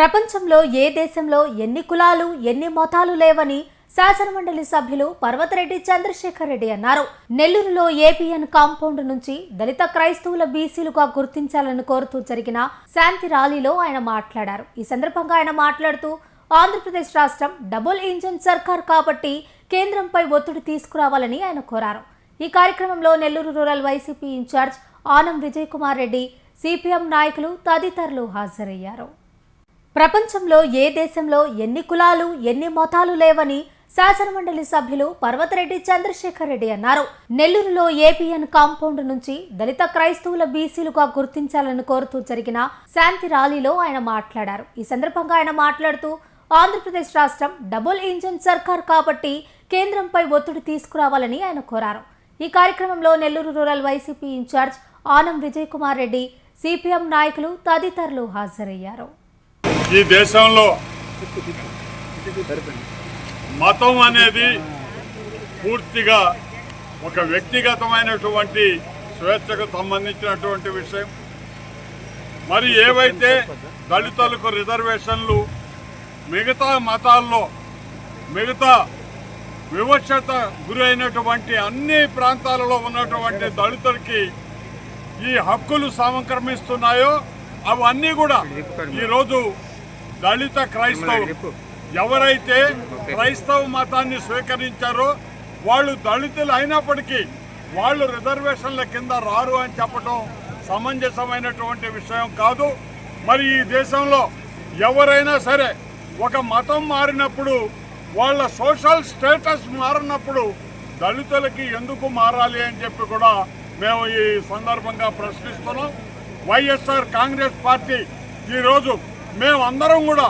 ప్రపంచంలో ఏ దేశంలో ఎన్ని కులాలు ఎన్ని మతాలు లేవని శాసనమండలి సభ్యులు పర్వతరెడ్డి చంద్రశేఖర్ రెడ్డి అన్నారు. నెల్లూరులో ఏపీఎన్ కాంపౌండ్ నుంచి దళిత క్రైస్తవుల బీసీలుగా గుర్తించాలని కోరుతూ జరిగిన శాంతి ర్యాలీలో ఆయన మాట్లాడారు. ఈ సందర్భంగా ఆయన మాట్లాడుతూ ఆంధ్రప్రదేశ్ రాష్ట్రం డబుల్ ఇంజిన్ సర్కార్ కాబట్టి కేంద్రంపై ఒత్తిడి తీసుకురావాలని ఆయన కోరారు. ఈ కార్యక్రమంలో Nellore rural YCP incharge Anam Vijay Kumar Reddy, CPM నాయకులు తదితరులు హాజరయ్యారు. ప్రపంచంలో ఏ దేశంలో ఎన్ని కులాలు ఎన్ని మతాలు లేవని శాసనమండలి సభ్యులు పర్వతరెడ్డి చంద్రశేఖర్ రెడ్డి అన్నారు. నెల్లూరులో ఏపీఎన్ కాంపౌండ్ నుంచి దళిత క్రైస్తవుల బీసీలుగా గుర్తించాలని కోరుతూ జరిగిన శాంతి ర్యాలీలో ఆయన మాట్లాడారు. ఈ సందర్భంగా ఆయన మాట్లాడుతూ ఆంధ్రప్రదేశ్ రాష్ట్రం డబుల్ ఇంజిన్ సర్కార్ కాబట్టి కేంద్రంపై ఒత్తిడి తీసుకురావాలని ఆయన కోరారు. ఈ కార్యక్రమంలో Nellore rural YCP incharge Anam Vijay Kumar Reddy, CPM నాయకులు తదితరులు హాజరయ్యారు. ఈ దేశంలో మతం అనేది పూర్తిగా ఒక వ్యక్తిగతమైనటువంటి స్వేచ్ఛకు సంబంధించినటువంటి విషయం. మరి ఏవైతే దళితులకు రిజర్వేషన్లు మిగతా మతాల్లో మిగతా వివక్షత గురైనటువంటి అన్ని ప్రాంతాలలో ఉన్నటువంటి దళితులకి ఈ హక్కులు సంక్రమిస్తున్నాయో అవన్నీ కూడా ఈరోజు దళిత క్రైస్తవులు ఎవరైతే క్రైస్తవ మతాన్ని స్వీకరించారో వాళ్ళు దళితులు అయినప్పటికీ వాళ్ళు రిజర్వేషన్ల కింద రారు అని చెప్పడం సమంజసమైనటువంటి విషయం కాదు. మరి ఈ దేశంలో ఎవరైనా సరే ఒక మతం మారినప్పుడు వాళ్ళ సోషల్ స్టేటస్ మారినప్పుడు దళితులకి ఎందుకు మారాలి అని చెప్పి కూడా మేము ఈ సందర్భంగా ప్రశ్నిస్తున్నాం. వైఎస్ఆర్ కాంగ్రెస్ పార్టీ ఈరోజు మేమందరం కూడా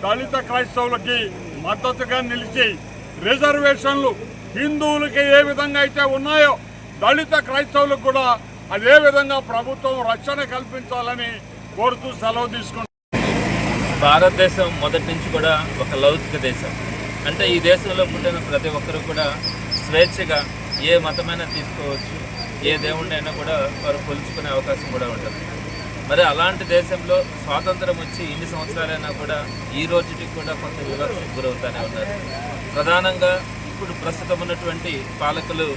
దళిత క్రైస్తవులకి మద్దతుగా నిలిచి రిజర్వేషన్లు హిందువులకి ఏ విధంగా అయితే ఉన్నాయో దళిత క్రైస్తవులకు కూడా అదే విధంగా ప్రభుత్వం రక్షణ కల్పించాలని కోరుతూ సెలవు తీసుకుంటాం. భారతదేశం మొదటి నుంచి కూడా ఒక లౌకిక దేశం. అంటే ఈ దేశంలో పుట్టిన ప్రతి ఒక్కరూ కూడా స్వేచ్ఛగా ఏ మతమైనా తీసుకోవచ్చు, ఏ దేవుడినైనా కూడా వారు కొలుచుకునే అవకాశం కూడా ఉంటుంది. మరి అలాంటి దేశంలో స్వాతంత్రం వచ్చి ఇన్ని సంవత్సరాలైనా కూడా ఈ రోజుకి కూడా కొంత వివక్షకు గురవుతూనే ఉన్నారు. ప్రధానంగా ఇప్పుడు ప్రస్తుతం ఉన్నటువంటి పాలకులు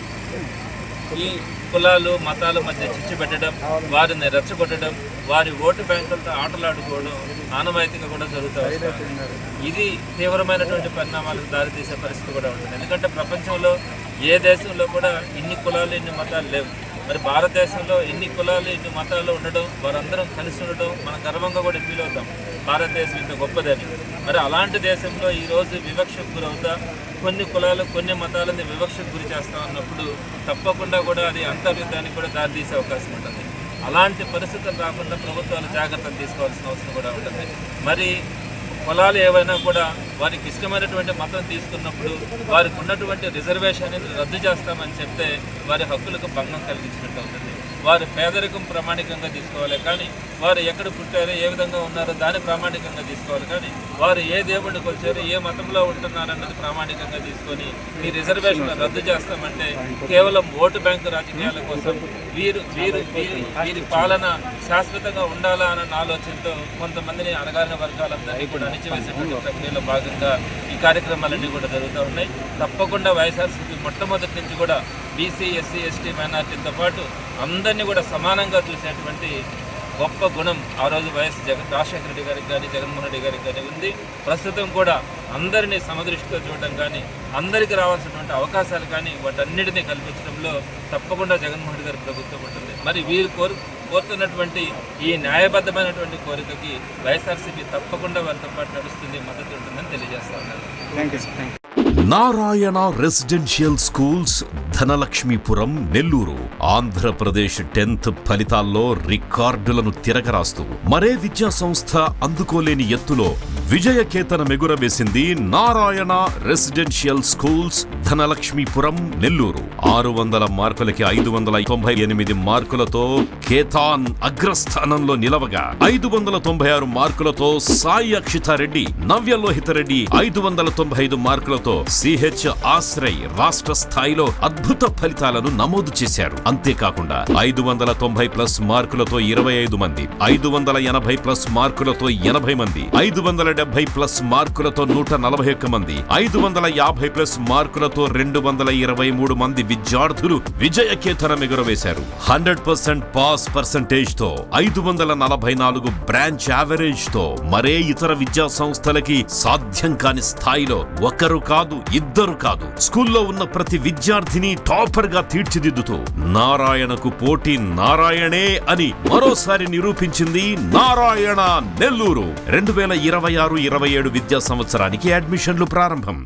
ఈ కులాలు మతాల మధ్య చిచ్చు పెట్టడం, వారిని రెచ్చగొట్టడం, వారి ఓటు బ్యాంకులతో ఆటలాడుకోవడం ఆనవాయితీగా కూడా జరుగుతూ వస్తుంది. ఇది తీవ్రమైనటువంటి పరిణామాలకు దారితీసే పరిస్థితి కూడా ఉంటుంది. ఎందుకంటే ప్రపంచంలో ఏ దేశంలో కూడా ఇన్ని కులాలు ఇన్ని మతాలు లేవు. మరి భారతదేశంలో ఎన్ని కులాలు ఎన్ని మతాలు ఉండడం, వారందరం కలిసి ఉండడం మన గర్వంగా కూడా ఫీల్ అవుతాం. భారతదేశం ఇంత గొప్పదని. మరి అలాంటి దేశంలో ఈరోజు వివక్షకు గురవుతా కొన్ని కులాలు కొన్ని మతాలని వివక్షకు గురి చేస్తా ఉన్నప్పుడు తప్పకుండా కూడా అది అంతర్యుద్ధానికి కూడా దారితీసే అవకాశం ఉంటుంది. అలాంటి పరిస్థితులు రాకుండా ప్రభుత్వాలు జాగ్రత్తలు తీసుకోవాల్సిన అవసరం కూడా ఉంటుంది. మరి కులాలు ఏవైనా కూడా వారికి ఇష్టమైనటువంటి మతం తీసుకున్నప్పుడు వారికి ఉన్నటువంటి రిజర్వేషన్ రద్దు చేస్తామని చెప్తే వారి హక్కులకు భంగం కలిగించినట్టు అవుతుంది. వారు పేదరికం ప్రామాణికంగా తీసుకోవాలి, కానీ వారు ఎక్కడ పుట్టారో ఏ విధంగా ఉన్నారో దాన్ని ప్రామాణికంగా తీసుకోవాలి, కానీ వారు ఏ దేవుడిని కొలిచారో ఏ మతంలో ఉంటున్నారన్నది ప్రామాణికంగా తీసుకొని ఈ రిజర్వేషన్ రద్దు చేస్తామంటే కేవలం ఓటు బ్యాంకు రాజకీయాల కోసం వీరి పాలన శాశ్వతంగా ఉండాలా అన్న ఆలోచనతో కొంతమందిని అణగారిన వర్గాలందరినీ కూడా అణిచివేసేటువంటి ప్రక్రియలో భాగంగా ఈ కార్యక్రమాలన్నీ కూడా జరుగుతూ ఉన్నాయి. తప్పకుండా వైఎస్ఆర్సీపీ మొట్టమొదటి నుంచి కూడా బీసీ, ఎస్సీ, ఎస్టీ, మైనార్టీతో పాటు అందరినీ కూడా సమానంగా చూసేటువంటి గొప్ప గుణం ఆ రోజు వైఎస్ రాజశేఖర రెడ్డి గారికి కానీ జగన్మోహన్ రెడ్డి గారికి కానీ ఉంది. ప్రస్తుతం కూడా అందరినీ సమదృష్టితో చూడడం కానీ అందరికీ రావాల్సినటువంటి అవకాశాలు కానీ వాటన్నిటినీ కల్పించడంలో తప్పకుండా జగన్మోహన్ రెడ్డి గారి ప్రభుత్వం ఉంటుంది. మరి వీరు కోరుతున్నటువంటి ఈ న్యాయబద్ధమైనటువంటి కోరికకి వైఎస్ఆర్సీపీ తప్పకుండా వారితో పాటు నడుస్తుంది, మద్దతు ఉంటుందని తెలియజేస్తా ఉన్నారు. Narayana residential schools, Dhanalakshmipuram, Nellore. Andhra Pradesh 10th ఫలితాల్లో రికార్డులను తిరగరాస్తూ మరే విద్యా సంస్థ అందుకోలేని ఎత్తులో విజయకేతనం ఎగురవేసింది నారాయణ రెసిడెన్షియల్ స్కూల్స్, ధనలక్ష్మీపురం, నెల్లూరు. 600 మార్కులకి 598 మార్కులతో కేతాన్ అగ్రస్థానంలో నిలవగా 596 మార్కులతో సాయి అక్షితారెడ్డి, నవ్యలోహిత రెడ్డి 595 మార్కులతో సిహెచ్ ఆశ్రయ్ రాష్ట్ర స్థాయిలో అద్భుత ఫలితాలను నమోదు చేశారు. అంతేకాకుండా 590+ మార్కులతో 25 మంది, 580+ మార్కులతో 80 మంది, 570+ మార్కులతో 141 మంది, 550+ మార్కులతో 223 మంది విద్యార్థులు విజయకేతనం ఎగురవేశారు. 100% పాస్ పర్సెంటేజ్ తో 544 బ్రాంచ్ యావరేజ్ తో మరే ఇతర విద్యా సంస్థలకి సాధ్యం కాని స్థాయిలో ఒకరు కాదు, ఇద్దరు కాదు, స్కూల్లో ఉన్న ప్రతి విద్యార్థిని టాపర్ గా తీర్చిదిద్దుతూ నారాయణకు పోటీ నారాయణే అని మరోసారి నిరూపించింది నారాయణ నెల్లూరు. 2026-27 విద్యా సంవత్సరానికి అడ్మిషన్లు ప్రారంభం.